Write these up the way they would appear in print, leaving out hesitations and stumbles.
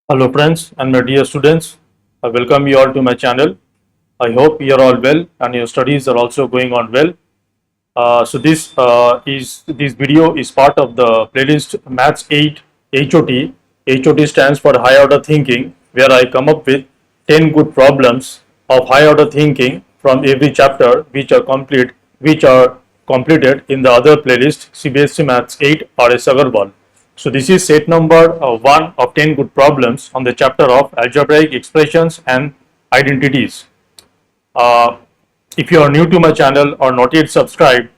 Hello friends and my dear students, I welcome you all to my channel. I hope you are all well and your studies are also going on well. This video is part of the playlist Maths 8 HOT. HOT stands for High Order Thinking, where I come up with 10 good problems of high order thinking from every chapter which are completed in the other playlist CBSE Maths 8 RS Agarwal. So this is set number 1 of 10 good problems on the chapter of Algebraic Expressions and Identities. Uh, if you are new to my channel or not yet subscribed,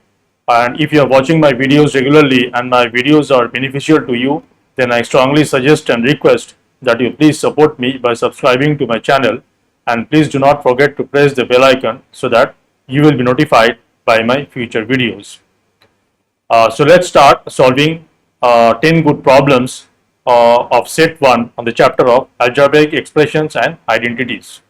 and if you are watching my videos regularly and my videos are beneficial to you, then I strongly suggest and request that you please support me by subscribing to my channel, and please do not forget to press the bell icon so that you will be notified by my future videos. So let's start solving 10 good problems of set 1 on the chapter of Algebraic Expressions and Identities.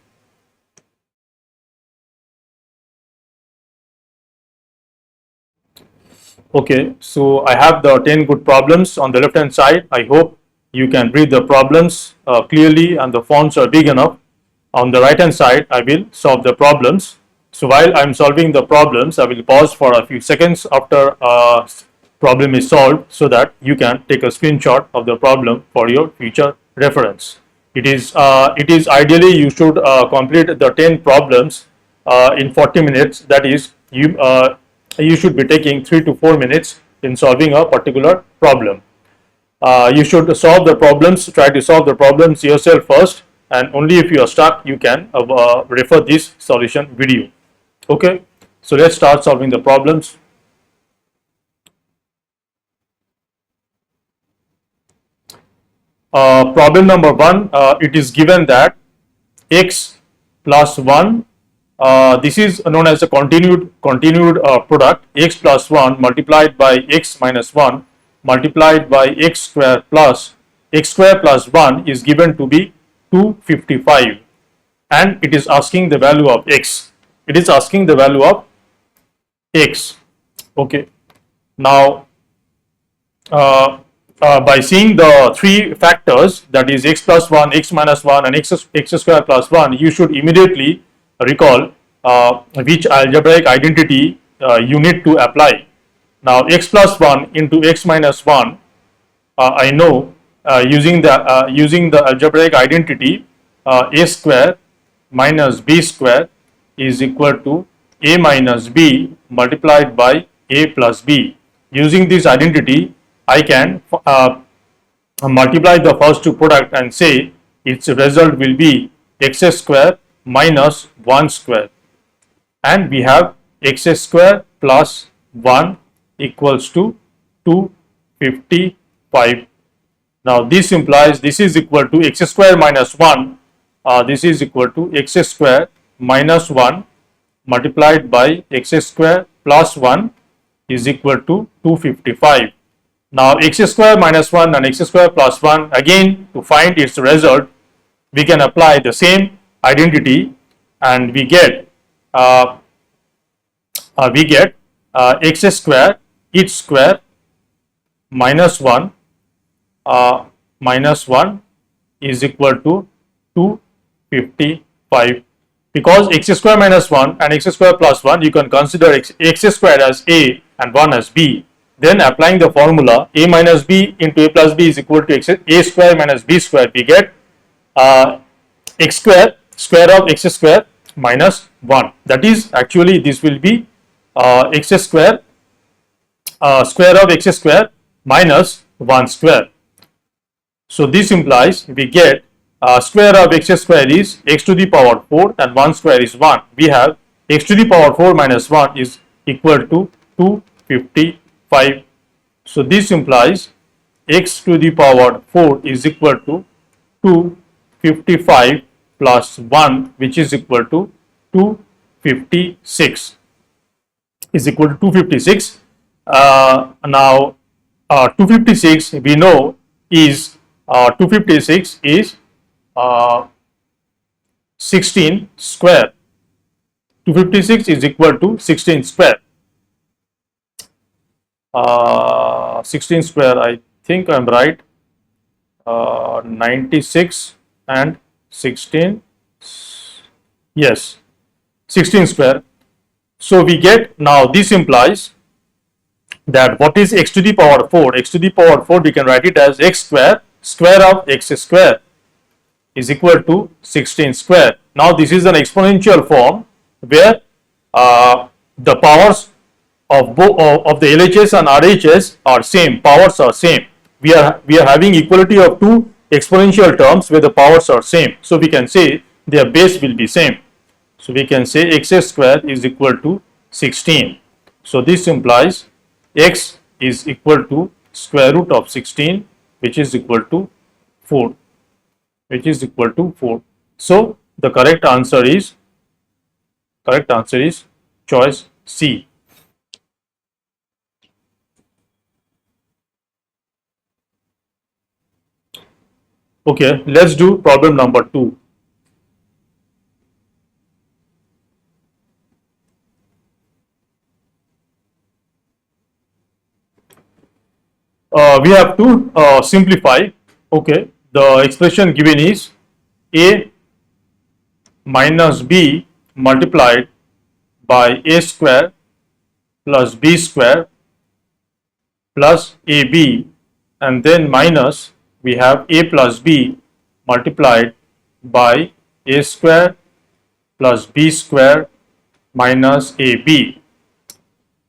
Okay, so I have the 10 good problems on the left hand side. I hope you can read the problems clearly and the fonts are big enough. On the right hand side, I will solve the problems. So while I am solving the problems, I will pause for a few seconds after problem is solved so that you can take a screenshot of the problem for your future reference. It is ideally you should complete the 10 problems in 40 minutes. That is, you should be taking 3 to 4 minutes in solving a particular problem. You should solve the problems, try to solve the problems yourself first, and only if you are stuck you can refer this solution video. Okay, so let's start solving the problems. Problem number 1, it is given that x plus 1, this is known as a continued product, x plus 1 multiplied by x minus 1 multiplied by x square plus 1 is given to be 255, and it is asking the value of x. It is asking the value of x. Okay, now by seeing the three factors, that is x plus 1, x minus 1 and x square plus 1, you should immediately recall which algebraic identity you need to apply. Now x plus 1 into x minus 1, I know using the algebraic identity a square minus b square is equal to a minus b multiplied by a plus b. Using this identity, I can multiply the first two product and say its result will be x square minus 1 square, and we have x square plus 1 equals to 255. Now this implies this is equal to x square minus 1, this is equal to x square minus 1 multiplied by x square plus 1 is equal to 255. Now x square minus 1 and x square plus 1, again to find its result we can apply the same identity, and we get x square its square minus 1 is equal to 255. Because x square minus 1 and x square plus 1, you can consider x square as a and 1 as b. Then applying the formula a minus b into a plus b is equal to a square minus b square, we get x square of x square minus 1. That is, actually this will be x square square of x square minus 1 square. So this implies we get square of x square is x to the power 4 and 1 square is 1. We have x to the power 4 minus 1 is equal to 255. So this implies x to the power 4 is equal to 255 plus 1, which is equal to 256, is equal to 256. Now 256 we know is 256 is 16 square. 256 is equal to 16 square. 16 square, I think I am right. 96 and 16, yes, 16 square. So we get, now this implies that what is x to the power 4? X to the power 4, we can write it as x square, square of x square is equal to 16 square. Now this is an exponential form where the powers of both of the LHS and RHS are same, powers are same. We are having equality of two exponential terms where the powers are same. So we can say their base will be same. So we can say x square is equal to 16. So this implies x is equal to square root of 16, which is equal to 4. Which is equal to 4. So the correct answer is choice C. Okay, let's do problem number 2. We have to simplify. Okay, the expression given is a minus b multiplied by a square plus b square plus ab, and then minus we have a plus b multiplied by a square plus b square minus ab.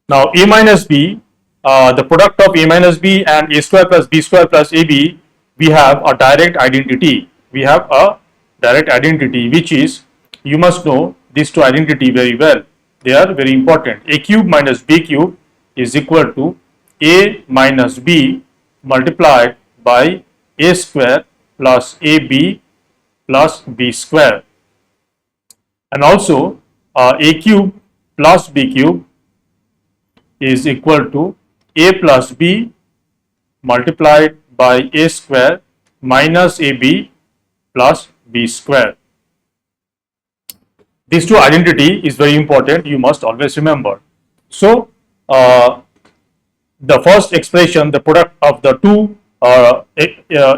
Now a minus b, the product of a minus b and a square plus b square plus ab, we have a direct identity. We have a direct identity, which is, you must know these two identity very well. They are very important. A cube minus b cube is equal to a minus b multiplied by a square plus ab plus b square. And also a cube plus b cube is equal to a plus b multiplied by a square minus ab plus b square. These two identity is very important, you must always remember. So the first expression, the product of the two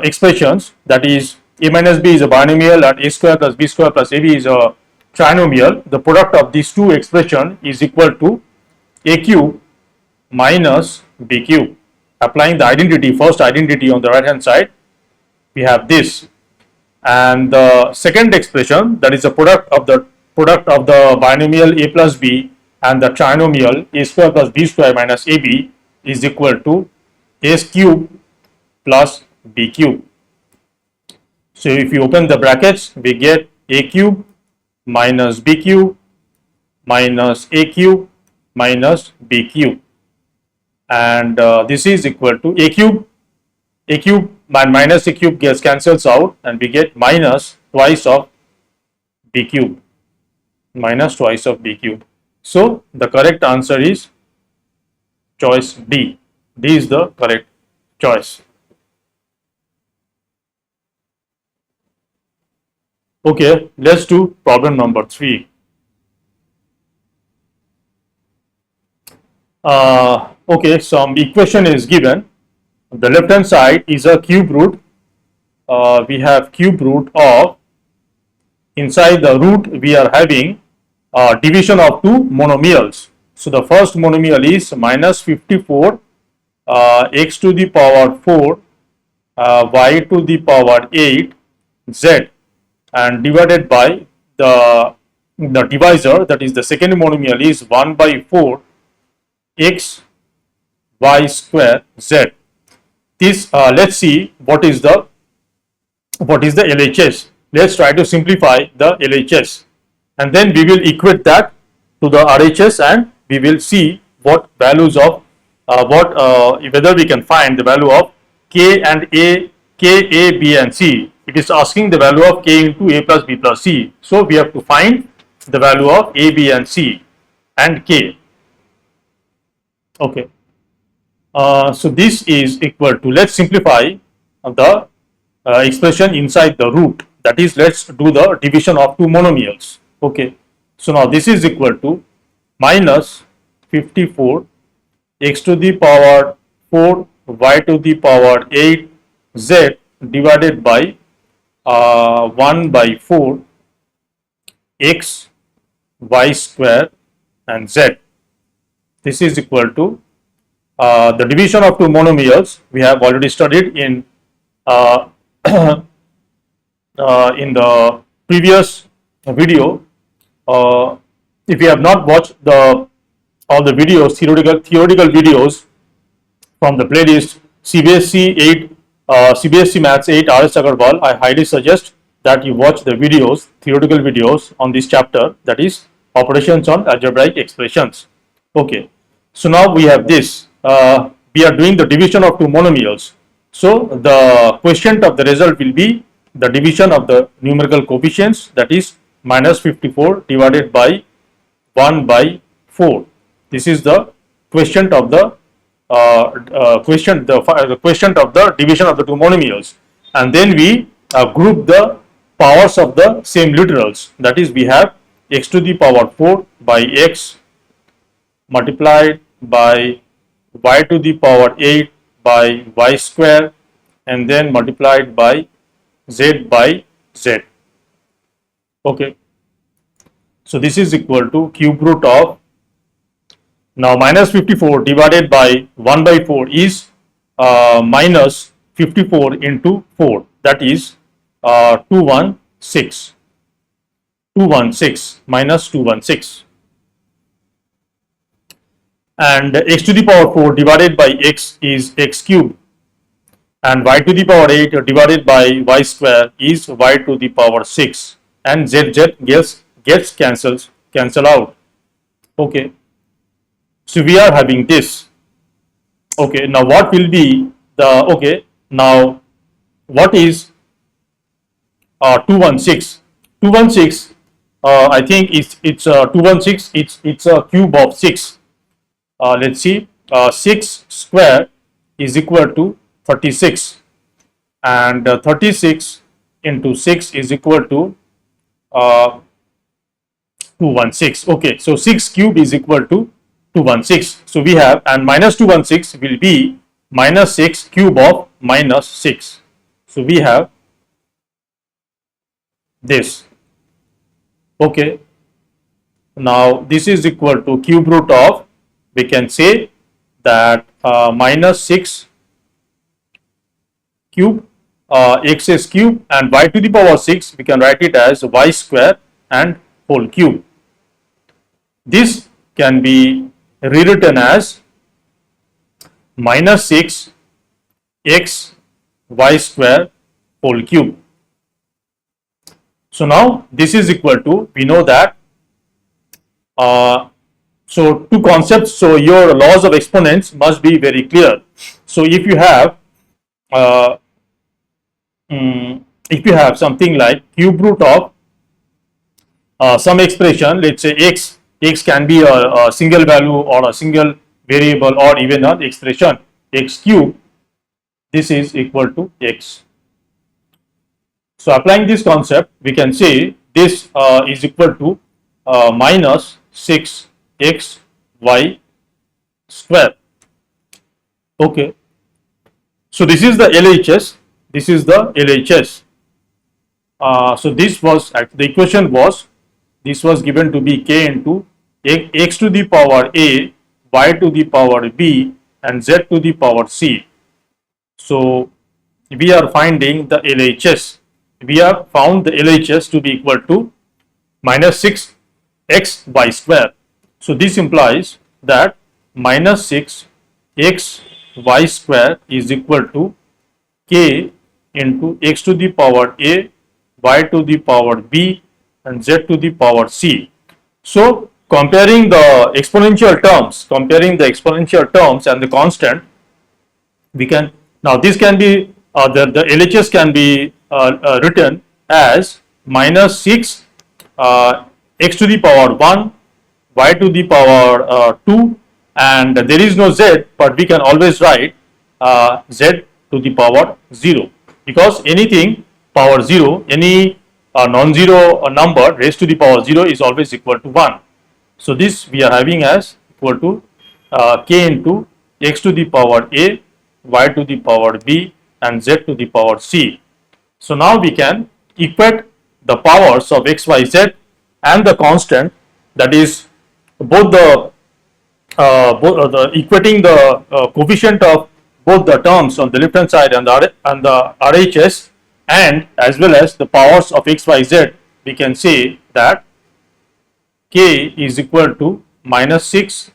expressions, that is a minus b is a binomial and a square plus b square plus ab is a trinomial. The product of these two expression is equal to a cube minus b cube. Applying the identity, first identity on the right hand side, we have this, and the second expression, that is the product of the binomial a plus b and the trinomial a square plus b square minus ab is equal to a cube plus b cube. So if you open the brackets, we get a cube minus b cube minus a cube minus b cube, and this is equal to a cube and minus a cube gets cancels out, and we get minus twice of b cube, minus twice of b cube. So the correct answer is choice D. D is the correct choice. Okay, let's do problem number 3. Okay, some equation is given. The left hand side is a cube root. We have cube root of, inside the root we are having division of two monomials. So the first monomial is minus 54 x to the power 4 y to the power 8 z, and divided by the divisor, that is the second monomial is 1 by 4 x y square z. This let's see what is the LHS. Let's try to simplify the LHS, and then we will equate that to the RHS, and we will see what values of whether we can find the value of k and a, b and c. It is asking the value of k into a plus b plus c. So we have to find the value of a, b and c and k. Okay. So this is equal to, let's simplify the expression inside the root, that is, let's do the division of two monomials. Okay, so now this is equal to minus 54 x to the power 4 y to the power 8 z divided by 1 by 4 x y square and z. This is equal to the division of two monomials we have already studied uh, in the previous video. If you have not watched all the videos, theoretical videos from the playlist CBSC 8, CBSC Maths 8 RS Agarwal, I highly suggest that you watch the videos, theoretical videos on this chapter, that is operations on algebraic expressions. Okay, so now we have this. We are doing the division of two monomials. So the quotient of the result will be the division of the numerical coefficients, that is minus 54 divided by 1 by 4. This is the quotient of the quotient of the division of the two monomials, and then we group the powers of the same literals, that is we have x to the power 4 by x multiplied by y to the power 8 by y square, and then multiplied by z by z. Okay, so this is equal to cube root of, now minus 54 divided by 1 by 4 is minus 54 into 4, that is 216, minus 216, and x to the power 4 divided by x is x cube, and y to the power 8 divided by y square is y to the power 6, and z gets cancel out. Okay, so we are having this. Okay, now what will be the, okay, now what is 216? 216, I think it's 216. It's a cube of 6. Let's see. 6 square is equal to 36, and 36 into 6 is equal to 216. Okay, so 6 cube is equal to 216. So we have, and minus 216 will be minus 6 cube of minus 6. So we have this. Okay, now this is equal to cube root of, we can say that minus 6 cube, x is cube, and y to the power 6 we can write it as y square and whole cube. This can be rewritten as minus 6 x y square whole cube. So now this is equal to, we know that, so two concepts, so your laws of exponents must be very clear. So if you have something like cube root of some expression, let's say x can be a single value or a single variable or even an expression x cube, this is equal to x. So applying this concept, we can say this is equal to minus 6 x y square. Okay, so this is the LHS, this is the LHS. So this was, the equation was, this was given to be k into x to the power a, y to the power b, and z to the power c. So we are finding the LHS. We have found the LHS to be equal to minus 6 x y square. So this implies that minus 6 x y square is equal to k into x to the power a, y to the power b, and z to the power c. So comparing the exponential terms and the constant, we can, now this can be the LHS can be written as minus 6 x to the power 1, y to the power 2, and there is no z, but we can always write z to the power 0, because anything power 0, any non-zero number raised to the power 0 is always equal to 1. So this we are having as equal to k into x to the power a, y to the power b, and z to the power c. So now we can equate the powers of x, y, z and the constant, that is both the equating the coefficient of both the terms on the left hand side and the RHS, and as well as the powers of x, y, z. We can say that k is equal to -6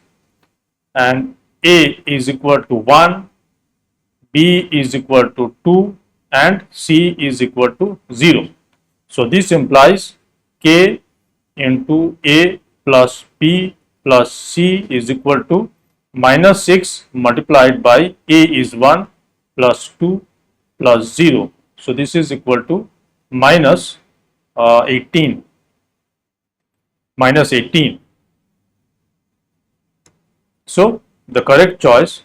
and a is equal to 1, b is equal to 2 and c is equal to 0. So this implies k into a plus b plus c is equal to -6 multiplied by a is 1 plus 2 plus 0. So this is equal to minus 18. So the correct choice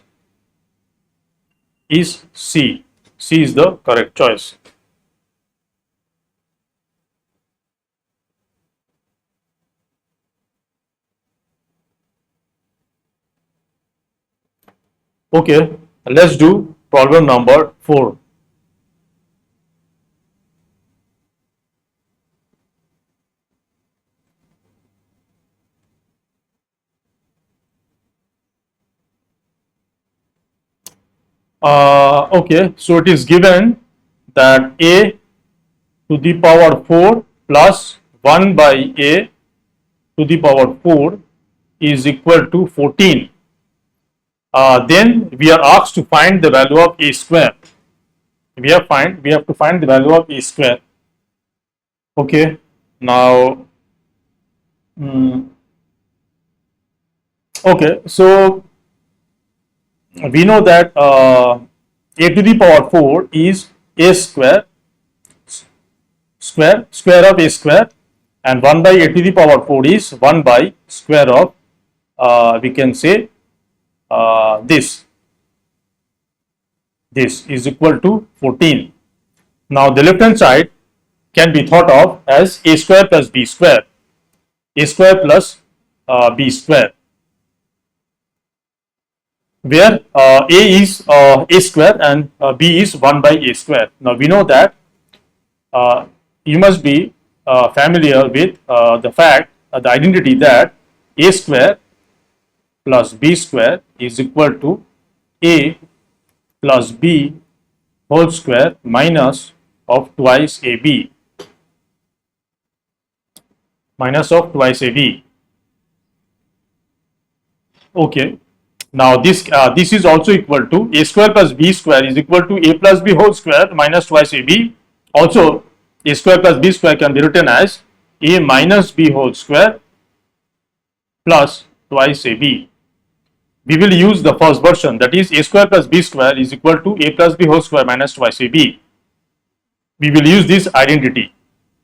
is C. C is the correct choice. Okay, let's do problem number 4. Okay, so it is given that a to the power 4 plus 1 by a to the power 4 is equal to 14. Then we are asked to find the value of a square. We have to find the value of a square. Okay, now okay, so we know that a to the power 4 is a square of a square, and 1 by a to the power 4 is 1 by square of we can say this is equal to 14. Now the left hand side can be thought of as a square plus b square, a square plus b square, where a is a square and b is 1 by a square. Now we know that you must be familiar with the fact, the identity that a square plus b square is equal to a plus b whole square minus of twice ab, Okay. Now this is also equal to a square plus b square is equal to a plus b whole square minus twice ab. Also, a square plus b square can be written as a minus b whole square plus twice ab. We will use the first version, that is a square plus b square is equal to a plus b whole square minus twice ab. We will use this identity.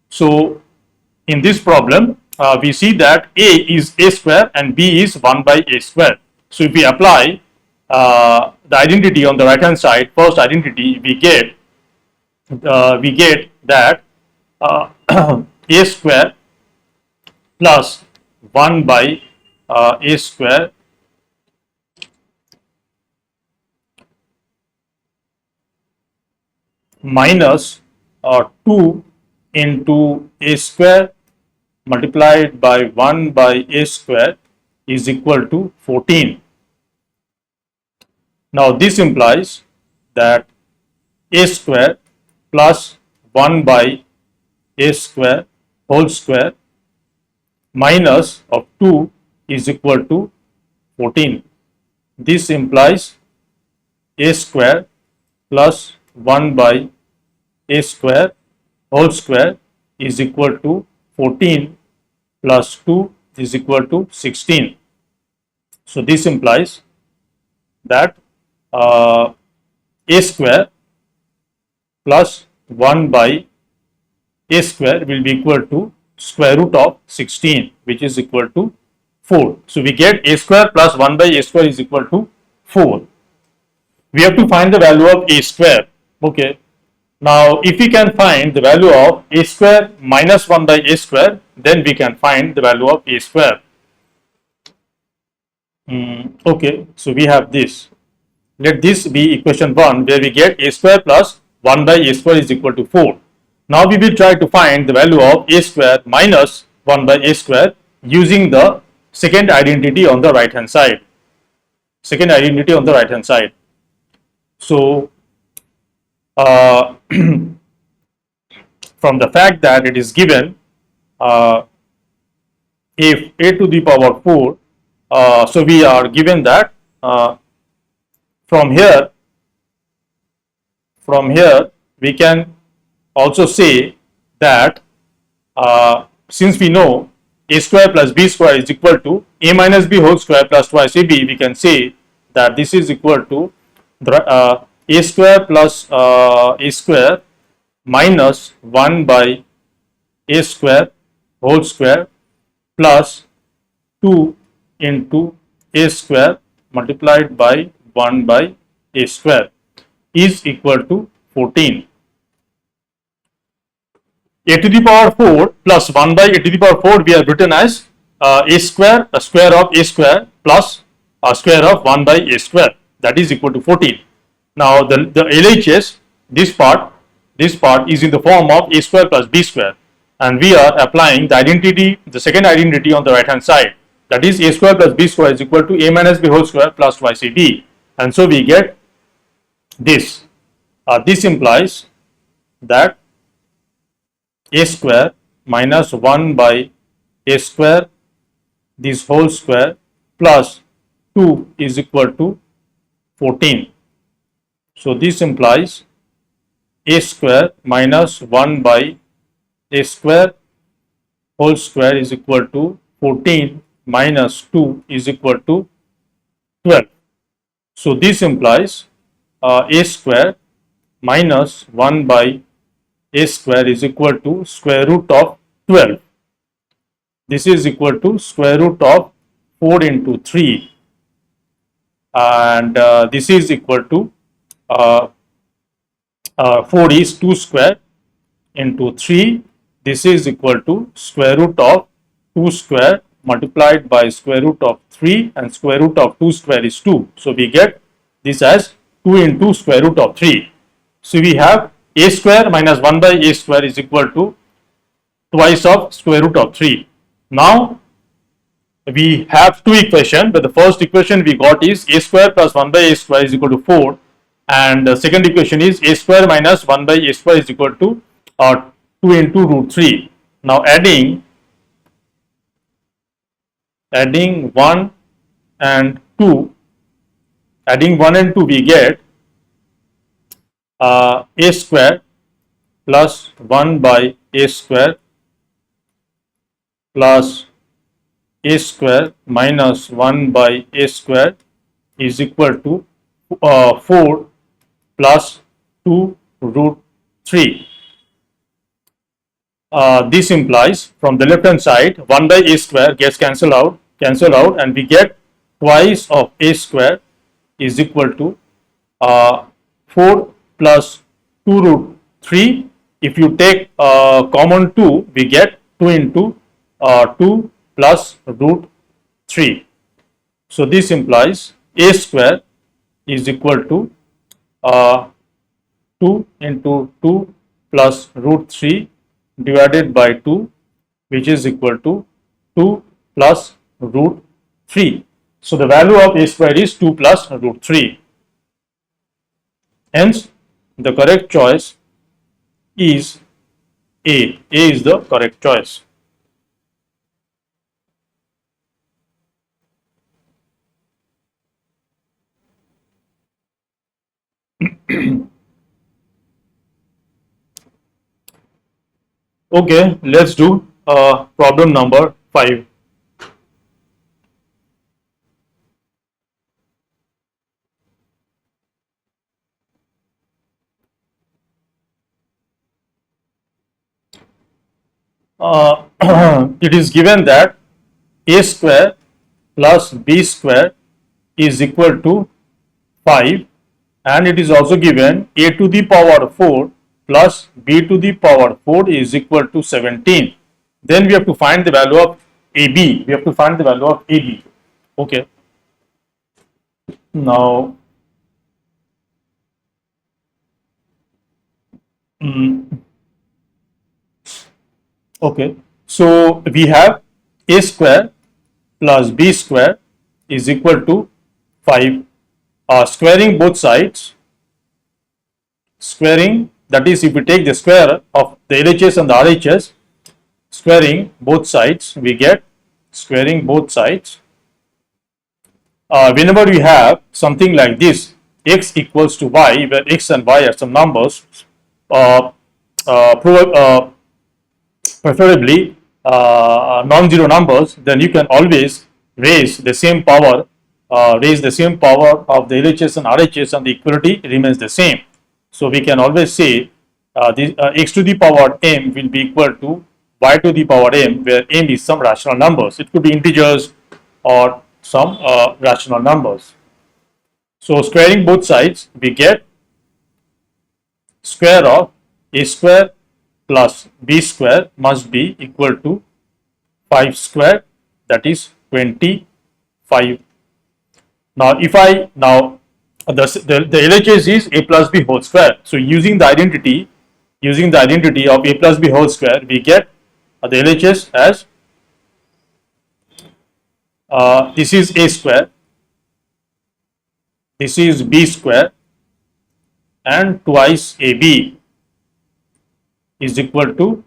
So in this problem, we see that a is a square and b is 1 by a square. So if we apply the identity on the right hand side, first identity, we get that a square plus 1 by a square minus 2 into a square multiplied by 1 by a square is equal to 14. Now this implies that a square plus 1 by a square whole square minus of 2 is equal to 14. This implies a square plus 1 by a square whole square is equal to 14 plus 2 is equal to 16. So this implies that a square plus 1 by a square will be equal to square root of 16, which is equal to 4. So we get a square plus 1 by a square is equal to 4. We have to find the value of a square. Okay. Now if we can find the value of a square minus 1 by a square, then we can find the value of a square. Okay, so we have this. Let this be equation 1, where we get a square plus 1 by a square is equal to 4. Now we will try to find the value of a square minus 1 by a square using the second identity on the right hand side. Second identity on the right hand side. So from the fact that it is given, if a to the power 4, so we are given that from here we can also say that since we know a square plus b square is equal to a minus b whole square plus twice ab, we can say that this is equal to a square plus a square minus 1 by a square whole square plus 2 into a square multiplied by 1 by a square is equal to 14. A to the power 4 plus 1 by a to the power 4 we have written as a square of a square plus a square of 1 by a square, that is equal to 14. Now the LHS, this part is in the form of a square plus b square, and we are applying the identity, the second identity on the right hand side, that is a square plus b square is equal to a minus b whole square plus twice ab, and so we get this. This implies that a square minus 1 by a square this whole square plus 2 is equal to 14. So this implies a square minus 1 by a square whole square is equal to 14 minus 2 is equal to 12. So this implies a square minus 1 by a square is equal to square root of 12. This is equal to square root of 4 into 3, and this is equal to 4 is 2 square into 3. This is equal to square root of 2 square multiplied by square root of 3, and square root of 2 square is 2. So we get this as 2 into square root of 3. So we have a square minus 1 by a square is equal to twice of square root of 3. Now we have two equations, but the first equation we got is a square plus 1 by a square is equal to 4, and the second equation is a square minus 1 by a square is equal to 2 into root 3. Now adding 1 and 2, we get a square plus 1 by a square plus a square minus 1 by a square is equal to 4 plus 2 root 3. This implies from the left hand side 1 by a square gets cancelled out, and we get twice of a square is equal to 4 plus 2 root 3. If you take common 2, we get 2 into 2 plus root 3. So this implies a square is equal to 2 into 2 plus root 3 divided by 2, which is equal to 2 plus root 3. So the value of a square is 2 plus root 3. Hence the correct choice is A. A is the correct choice. Okay, let's do problem number 5. It is given that a square plus b square is equal to 5, and it is also given a to the power 4 plus b to the power 4 is equal to 17. Then we have to find the value of AB. Okay. Now Mm, okay, so we have a square plus b square is equal to 5. Squaring both sides, squaring, that is if we take the square of the LHS and the RHS, squaring both sides, we get squaring both sides. Whenever we have something like this, x equals to y, where x and y are some numbers, uh, uh, uh, preferably non-zero numbers, then you can always raise the same power, of the LHS and RHS, and the equality remains the same. So we can always say x to the power m will be equal to y to the power m, where m is some rational numbers. It could be integers or some rational numbers. So squaring both sides, we get square of a square plus b square must be equal to 5 square, that is 25. Now if I now the LHS is a plus b whole square. So using the identity of a plus b whole square, we get the LHS as this is a square, this is b square, and twice ab is equal to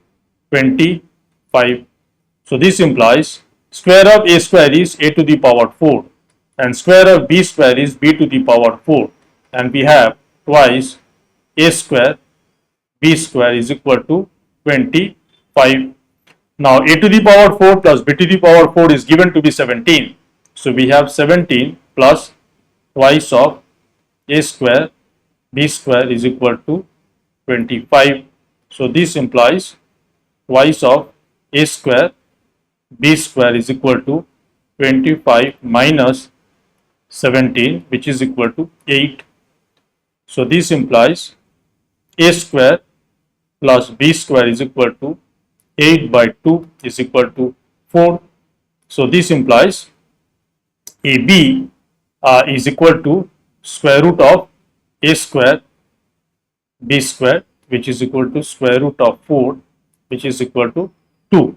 25. So this implies square of a square is a to the power 4 and square of b square is b to the power 4, and we have twice a square b square is equal to 25. Now a to the power 4 plus b to the power 4 is given to be 17. So we have 17 plus twice of a square b square is equal to 25. So this implies twice of a square b square is equal to 25 minus 17, which is equal to 8. So this implies a square plus b square is equal to 8 by 2 is equal to 4. So this implies ab is equal to square root of a square b square, which is equal to square root of 4, which is equal to 2.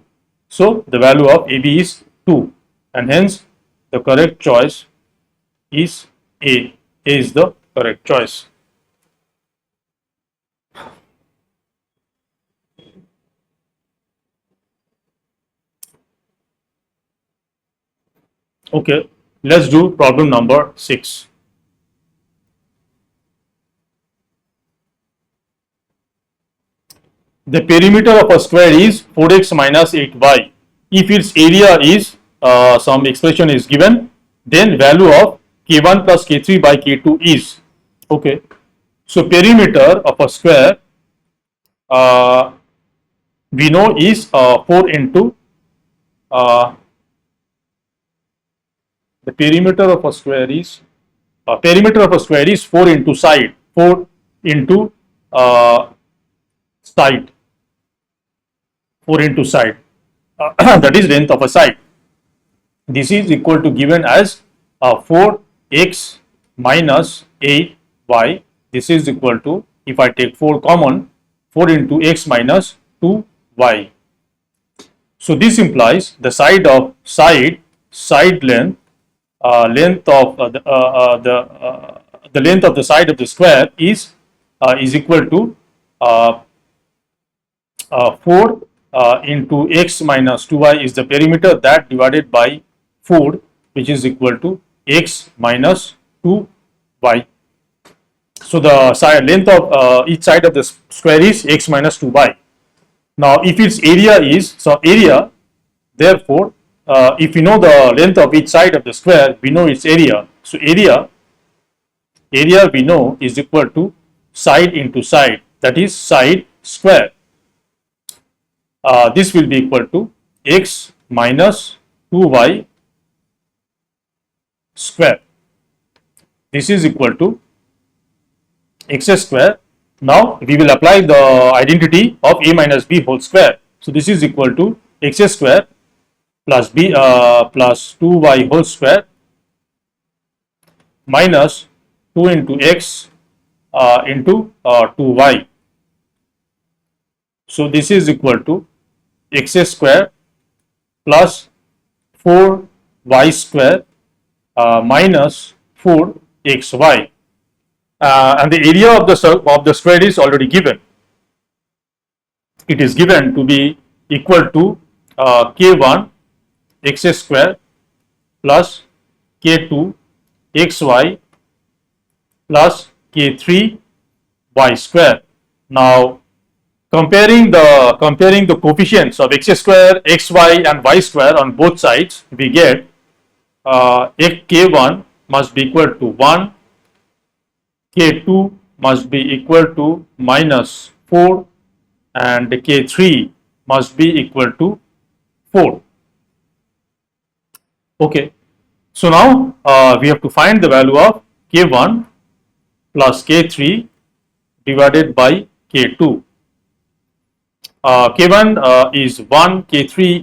So the value of AB is 2, and hence the correct choice is A. A is the correct choice. Okay, let's do problem number 6. The perimeter of a square is 4x minus 8y. If its area is some expression is given, then value of k1 plus k3 by k2 is. Okay, so perimeter of a square uh, we know is 4 into the perimeter of a square is 4 into side, 4 into side, 4 into side, that is length of a side. This is equal to given as 4x minus 8y. This is equal to, if I take 4 common, 4 into x minus 2y. So this implies the side length, length of the length of the side of the square is equal to 4 into x minus 2y is the perimeter, that divided by 4, which is equal to x minus 2y. So the side length of each side of the square is x minus 2y. Now if its area is, so area, therefore if we know the length of each side of the square, we know its area. So area we know is equal to side into side, that is side square. This will be equal to x minus 2y square. This is equal to x square. Now we will apply the identity of a minus b whole square. So this is equal to x square plus b plus 2y whole square minus 2 into x into 2y. So this is equal to x square plus 4y square minus 4xy. And the area of the square is already given. It is given to be equal to k1 x square plus k2 xy plus k3 y square. Now comparing the coefficients of x square, xy and y square on both sides, we get k1 must be equal to 1, k2 must be equal to minus 4 and k3 must be equal to 4. Okay, so now we have to find the value of k1 plus k3 divided by k2. K1 is 1, K3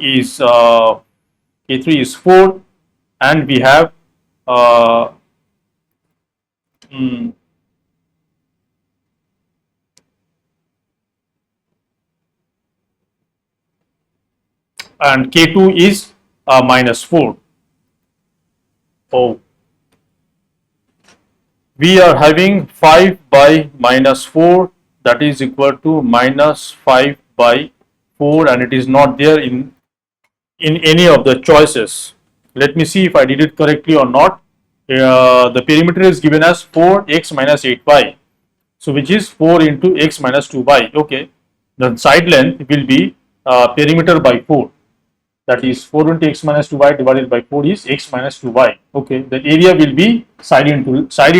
is 4, and we have and K2 is minus 4. Oh, we are having 5 by minus 4, that is equal to minus 5 by 4, and it is not there in any of the choices. Let me see if I did it correctly or not. The perimeter is given as 4x minus 8y, so which is 4 into x minus 2y. Okay, the side length will be perimeter by 4, that is 4 into x minus 2y divided by 4 is x minus 2y. Okay, the area will be side into side,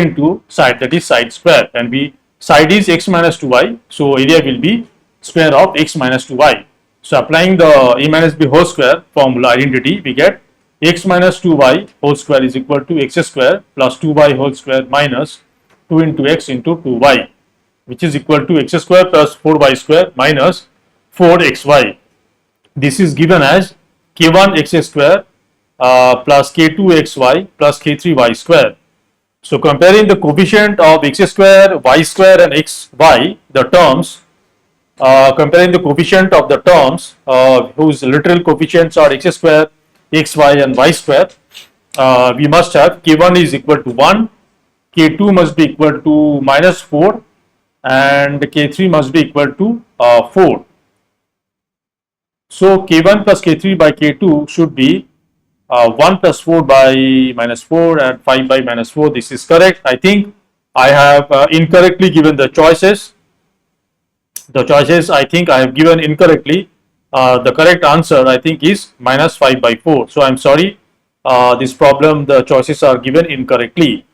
that is side square, and side is x minus 2y, so area will be square of x minus 2y. So applying the a minus b whole square formula identity, we get x minus 2y whole square is equal to x square plus 2y whole square minus 2 into x into 2y, which is equal to x square plus 4y square minus 4xy. This is given as k1 x square plus k2 xy plus k3y square. So comparing the coefficient of x square, y square and xy, the terms, comparing the coefficient of the terms whose literal coefficients are x square, xy and y square, we must have k1 is equal to 1, k2 must be equal to minus 4 and k3 must be equal to 4. So k1 plus k3 by k2 should be 1 plus 4 by minus 4 and 5 by minus 4. This is correct. I think I have incorrectly given the choices. The choices I think I have given incorrectly. The correct answer I think is minus 5 by 4. So I am sorry, this problem the choices are given incorrectly.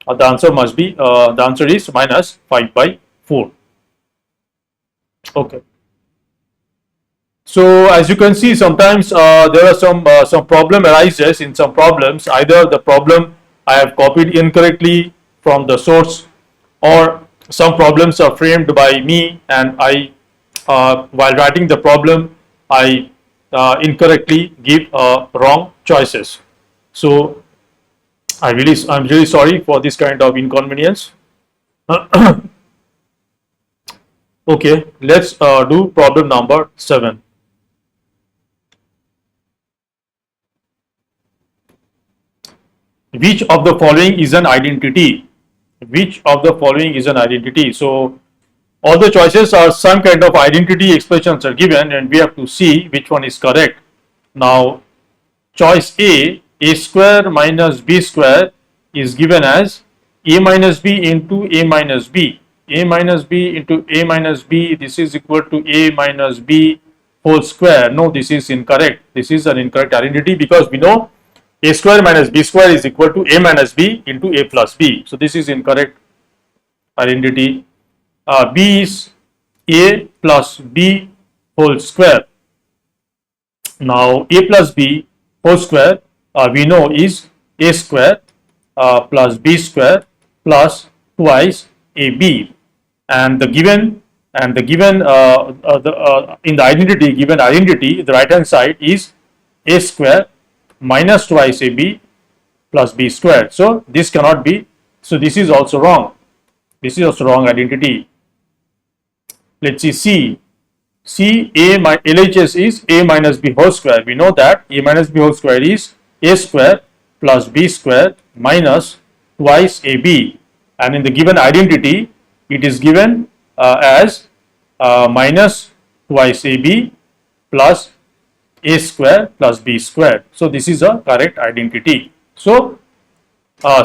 The answer must be, the answer is minus 5 by 4. Okay. So as you can see, sometimes there are some problem arises in some problems. Either the problem I have copied incorrectly from the source, or some problems are framed by me and I, while writing the problem, I incorrectly give wrong choices. So I'm really sorry for this kind of inconvenience. Okay, let's do problem number 7. Which of the following is an identity? Which of the following is an identity? So all the choices are some kind of identity expressions are given, and we have to see which one is correct. Now choice A square minus b square is given as a minus b into a minus b. A minus b into a minus b, this is equal to a minus b whole square. No, this is incorrect. This is an incorrect identity, because we know a square minus b square is equal to a minus b into a plus b. So this is incorrect identity. B is a plus b whole square. Now a plus b whole square we know is a square plus b square plus twice ab, and the given in the identity, given identity, the right hand side is a square minus twice ab plus b squared. So this cannot be, so this is also wrong. This is also wrong identity. Let's see C. C A my LHS is A minus B whole square. We know that A minus B whole square is A square plus B square minus twice AB, and in the given identity it is given as minus twice AB plus A square plus B square. So this is a correct identity. So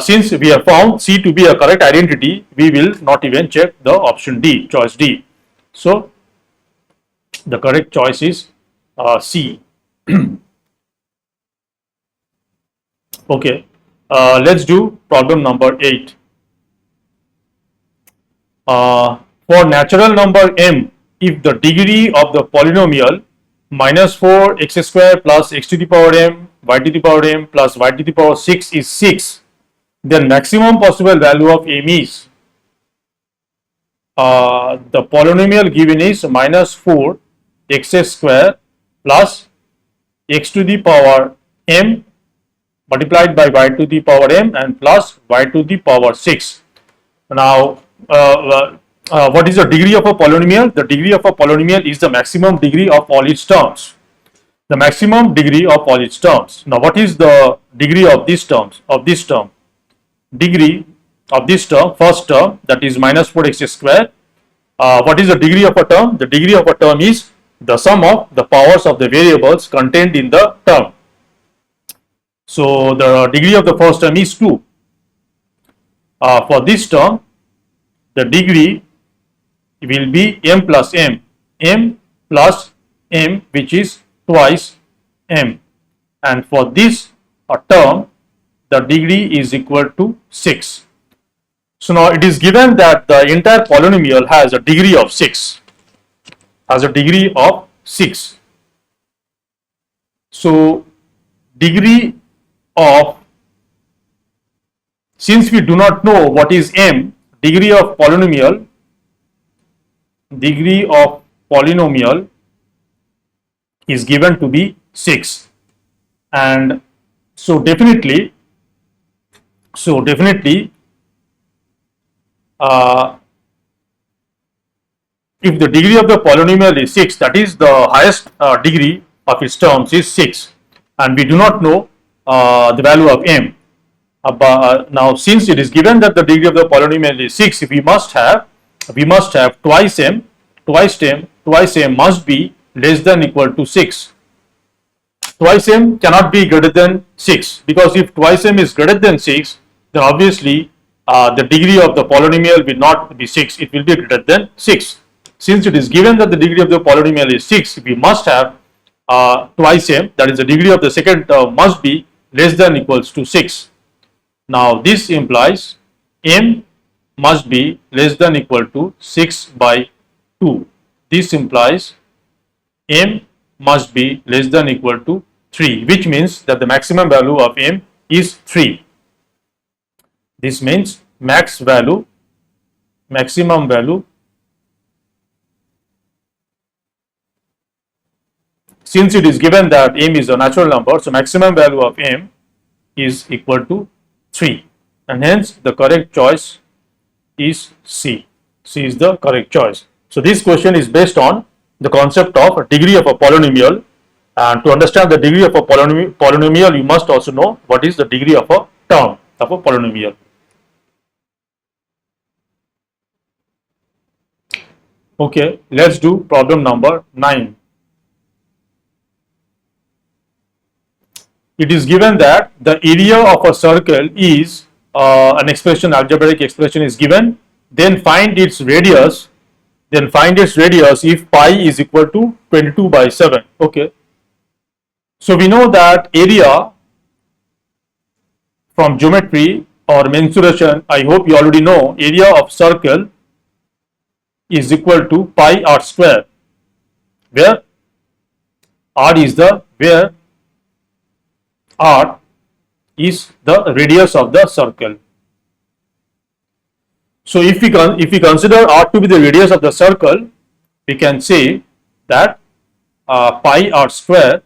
since we have found C to be a correct identity, we will not even check the option D, choice D. So the correct choice is C. Okay, let's do problem number 8. For natural number m, if the degree of the polynomial minus 4 x square plus x to the power m y to the power m plus y to the power 6 is 6, then maximum possible value of m is the polynomial given is minus 4 x square plus x to the power m multiplied by y to the power m and plus y to the power 6. Now, what is the degree of a polynomial? The degree of a polynomial is the maximum degree of all its terms. The maximum degree of all its terms. Now, what is the degree of these terms? Degree of this term, first term, that is minus 4x square. What is the degree of a term? The degree of a term is the sum of the powers of the variables contained in the term. So the degree of the first term is 2. For this term, the degree will be m plus m plus m, which is twice m, and for this term the degree is equal to 6. So now it is given that the entire polynomial has a degree of 6, So degree of, since we do not know what is m, degree of polynomial is given to be 6, and so definitely if the degree of the polynomial is 6, that is the highest degree of its terms is 6, and we do not know the value of m. Now, since it is given that the degree of the polynomial is 6, we must have twice m must be less than equal to 6. Twice m cannot be greater than 6, because if twice m is greater than 6, then obviously the degree of the polynomial will not be 6, it will be greater than 6. Since it is given that the degree of the polynomial is 6, we must have twice m, that is the degree of the second term must be less than equals to 6. Now this implies m must be less than equal to 6 by 2. This implies m must be less than equal to 3, which means that the maximum value of m is 3. This means maximum value, since it is given that m is a natural number, so maximum value of m is equal to 3, and hence the correct choice is C. C is the correct choice. So this question is based on the concept of a degree of a polynomial, and to understand the degree of a polynomial you must also know what is the degree of a term of a polynomial. Okay, let's do problem number 9. It is given that the area of a circle is an expression, algebraic expression is given, then find its radius if pi is equal to 22 by 7. Okay, so we know that area from geometry or mensuration, I hope you already know, area of circle is equal to pi r square, where r is the radius of the circle. So if we consider r to be the radius of the circle, we can say that pi r square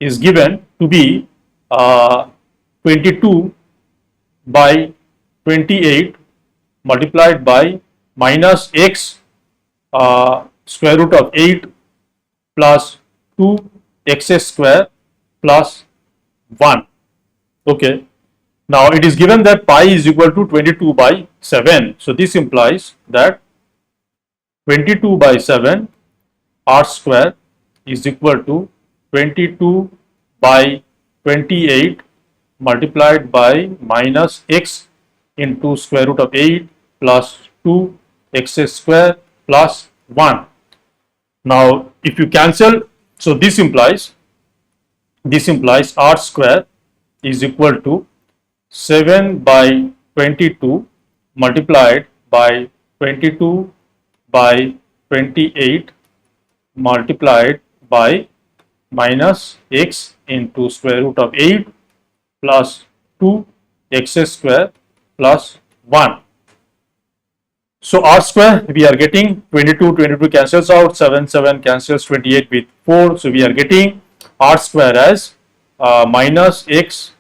is given to be 22 by 28 multiplied by minus x square root of 8 plus 2x square plus 1. Okay. Now it is given that pi is equal to 22 by 7. So this implies that 22 by 7 r square is equal to 22 by 28 multiplied by minus x into square root of 8 plus 2x square plus 1. Now if you cancel, so this implies r square is equal to 7 by 22 multiplied by 22 by 28 multiplied by minus x into square root of 8 plus 2x square plus 1. So r square, we are getting 22 cancels out, 7 cancels, 28 with 4. So we are getting r square as minus x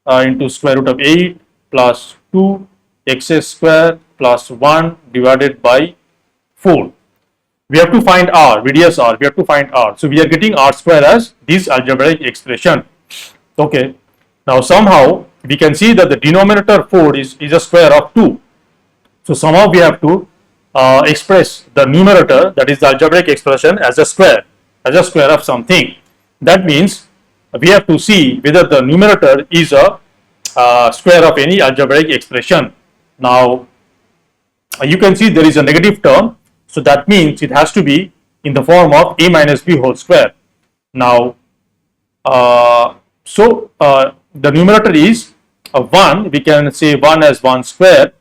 into square root of 8 plus 2x square plus 1 divided by 4. We have to find r, radius r, we have to find r. So we are getting r square as this algebraic expression. Okay. Now somehow we can see that the denominator 4 is a square of 2. So somehow we have to express the numerator, that is the algebraic expression, as a square of something. That means we have to see whether the numerator is a square of any algebraic expression. Now you can see there is a negative term, so that means it has to be in the form of a minus b whole square. Now the numerator is 1, we can say 1 as 1 square,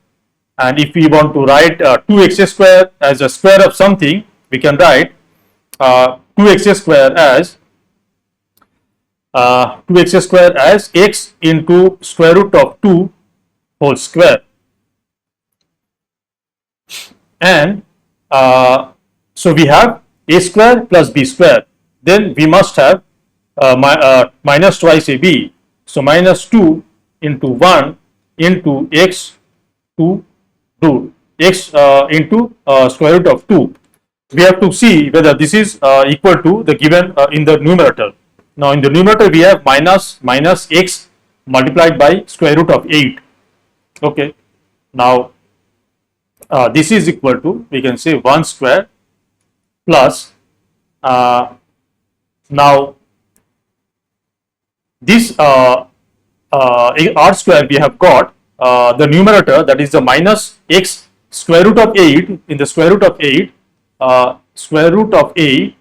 and if we want to write 2x square as a square of something, we can write 2x square as x into square root of 2 whole square. And so we have a square plus b square, then we must have minus twice ab, so minus 2 into 1 into x to root x into square root of 2. We have to see whether this is equal to the given in the numerator. Now in the numerator we have minus x multiplied by square root of 8. Okay. Now this is equal to, we can say 1 square plus now this r square, we have got the numerator, that is the minus x square root of 8, in the square root of 8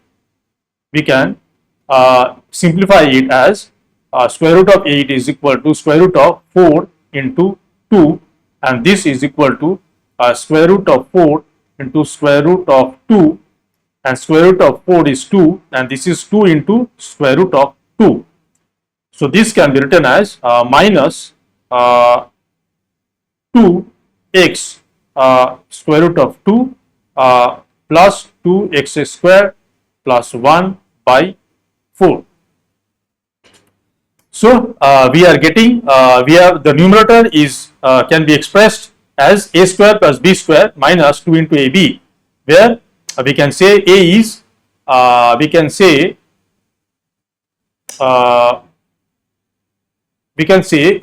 we can simplify it as square root of 8 is equal to square root of 4 into 2, and this is equal to square root of 4 into square root of 2, and square root of 4 is 2, and this is 2 into square root of 2. So this can be written as minus 2x square root of 2 plus 2x square plus 1 by 4. So we are getting, we have the numerator is can be expressed as a square plus b square minus 2 into ab, where we can say a is we can say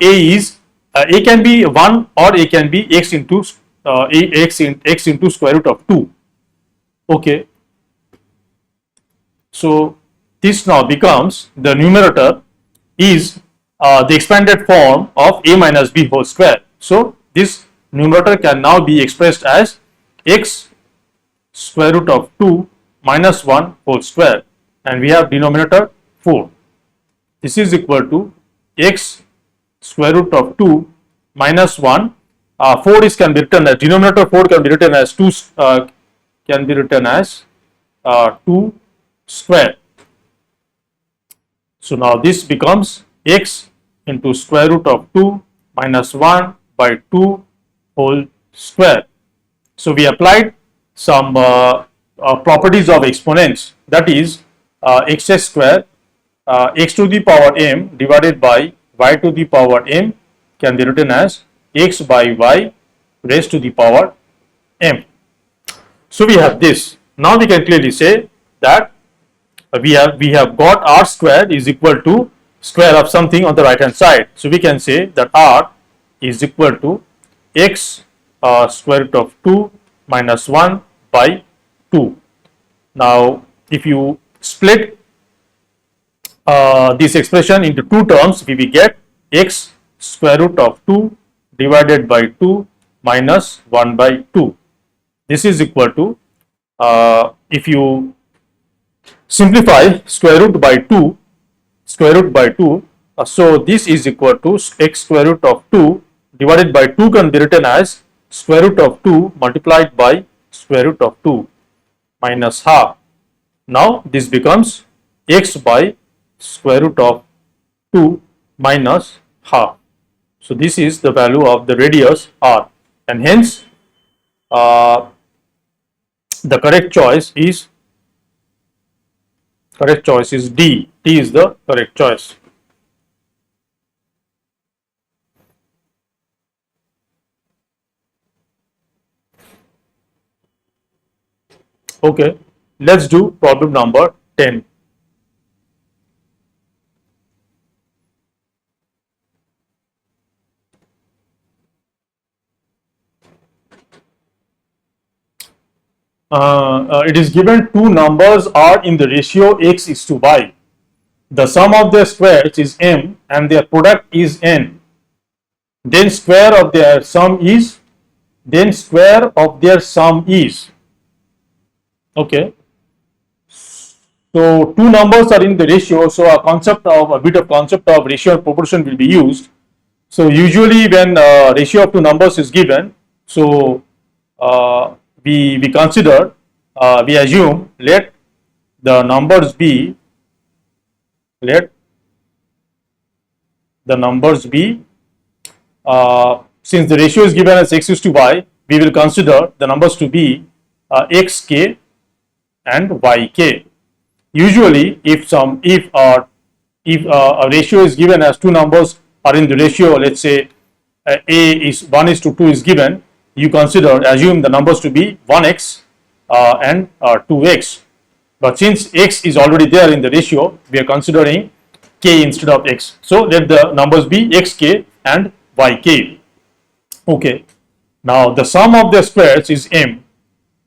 a is a can be 1 or a can be x into x into square root of 2. Okay. So this now becomes, the numerator is the expanded form of a minus b whole square. So this numerator can now be expressed as x square root of 2 minus 1 whole square, and we have denominator 4. This is equal to x square root of 2 minus 1. 4 is can be written as, denominator 4 can be written as 2 2 square. So now this becomes x into square root of 2 minus 1 by 2 whole square. So we applied some properties of exponents, that is x square x to the power m divided by y to the power m can be written as x by y raised to the power m. So we have this. Now we can clearly say that we have got r squared is equal to square of something on the right hand side. So we can say that r is equal to x square root of 2 minus 1 by 2. Now if you split this expression into two terms, we will get x square root of 2 divided by 2 minus 1 by 2. This is equal to, if you simplify square root by 2, so this is equal to x square root of 2 divided by 2 can be written as square root of 2 multiplied by square root of 2 minus half. Now this becomes x by square root of 2 minus half. So this is the value of the radius r, and hence the correct choice is D. D is the correct choice. Okay, let's do problem number 10. It is given two numbers are in the ratio x is to y. The sum of their squares is m and their product is n. Then square of their sum is okay. So two numbers are in the ratio, so a bit of concept of ratio and proportion will be used. So usually when ratio of two numbers is given, so we consider, we assume, let the numbers be since the ratio is given as x is to y, we will consider the numbers to be xk and yk. Usually if a ratio is given as two numbers are in the ratio, let's say a is 1 is to 2 is given, you assume the numbers to be 1x and 2x. But since x is already there in the ratio, we are considering k instead of x. So let the numbers be xk and yk. Okay. Now the sum of their squares is m.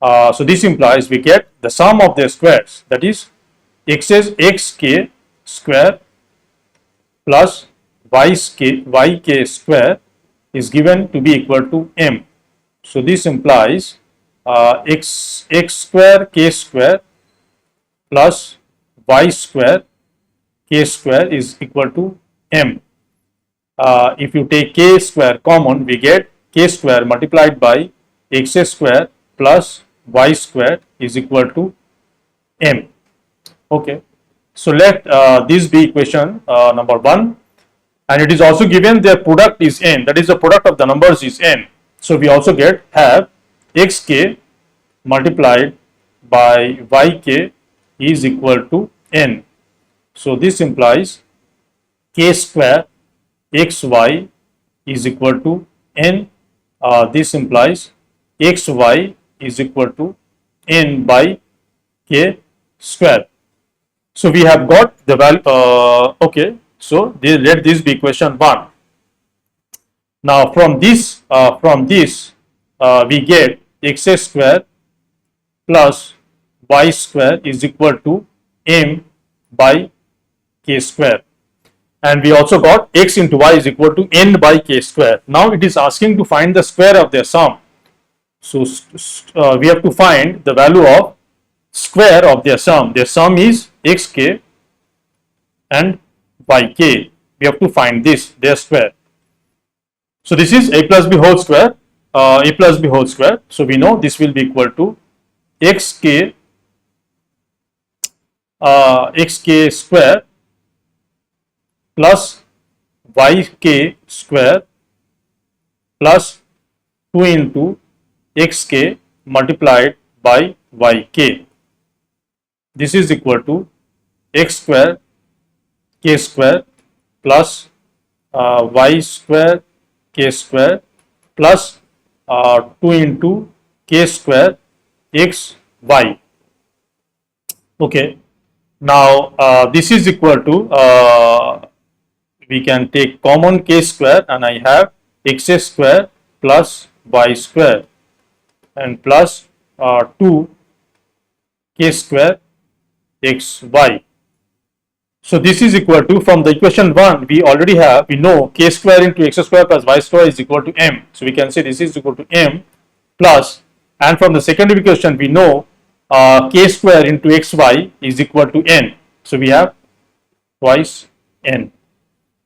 So this implies we get the sum of their squares, that is xk square plus yk square is given to be equal to m. So this implies x square k square plus y square k square is equal to m. If you take k square common, we get k square multiplied by x square plus y square is equal to m. Okay, so let this be equation number 1, and it is also given their product is n, that is the product of the numbers is n. So we also have xk multiplied by yk is equal to n. So this implies k square xy is equal to n. This implies xy is equal to n by k square. So we have got the value. Okay, so let this be equation 1. Now from this we get x square plus y square is equal to m by k square, and we also got x into y is equal to n by k square. Now it is asking to find the square of their sum. So we have to find the value of square of their sum. Their sum is xk and yk. We have to find their square. So this is a plus b whole square, So we know this will be equal to xk square plus yk square plus 2 into xk multiplied by yk. This is equal to x square k square plus y square k square plus 2 into k square x y. Okay. Now this is equal to we can take common k square, and I have x square plus y square and plus 2 k square xy. So this is equal to, from the equation 1 we know k square into x square plus y square is equal to m. So we can say this is equal to m plus, and from the second equation we know k square into xy is equal to n. So we have twice n.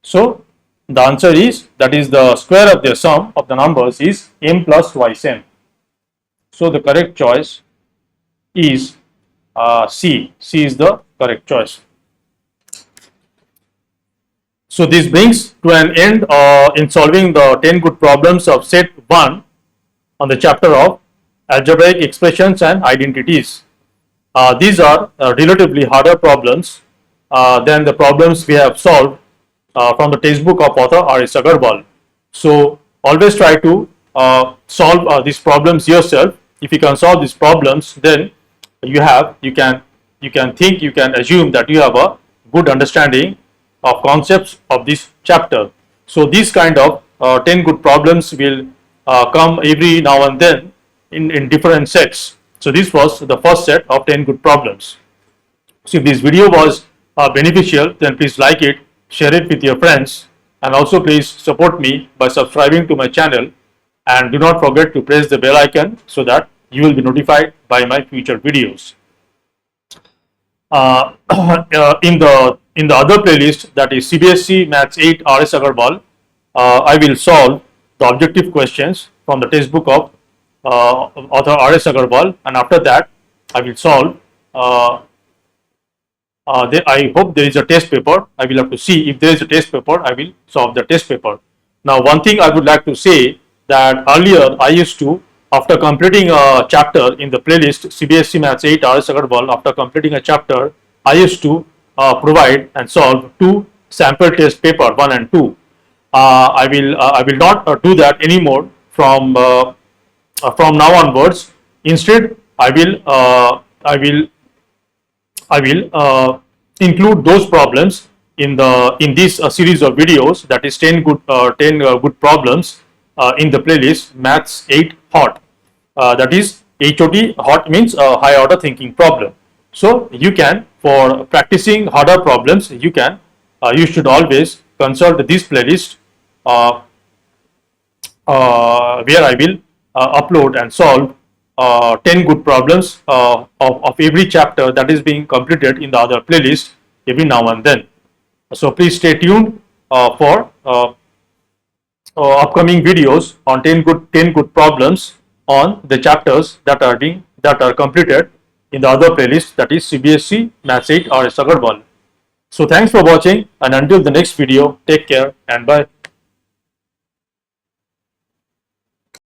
So the answer is, that is the square of the sum of the numbers is m plus twice n. So the correct choice is C. C is the correct choice. So this brings to an end in solving the 10 good problems of set 1 on the chapter of Algebraic Expressions and Identities. These are relatively harder problems than the problems we have solved from the textbook of author R.S. Agarwal. So always try to solve these problems yourself. If you can solve these problems, then you can assume that you have a good understanding of concepts of this chapter. So these kind of 10 good problems will come every now and then in different sets. So this was the first set of 10 good problems. So if this video was beneficial, then please like it, share it with your friends, and also please support me by subscribing to my channel, and do not forget to press the bell icon so that you will be notified by my future videos. In the other playlist, that is CBSE Maths 8 R.S. Agarwal, I will solve the objective questions from the textbook of author R.S. Agarwal, and after that I will solve I hope there is a test paper. I will have to see if there is a test paper. I will solve the test paper. Now, one thing I would like to say, that earlier I used to, after completing a chapter in the playlist CBSE Maths 8 R.S. Agarwal, after completing a chapter, I used to provide and solve 2 sample test paper 1 and 2. I will not do that anymore from now onwards. Instead, I will include those problems in this series of videos, that is 10 good problems in the playlist Maths 8 Hot. That is HOT. Hot means high order thinking problem. So you can, for practicing harder problems, you should always consult this playlist where I will upload and solve 10 good problems of every chapter that is being completed in the other playlist every now and then. So please stay tuned for upcoming videos on 10 good problems on the chapters that are completed in the other playlist, that is CBSE Maths 8 R.S. Agarwal. So thanks for watching, and until the next video, take care and bye.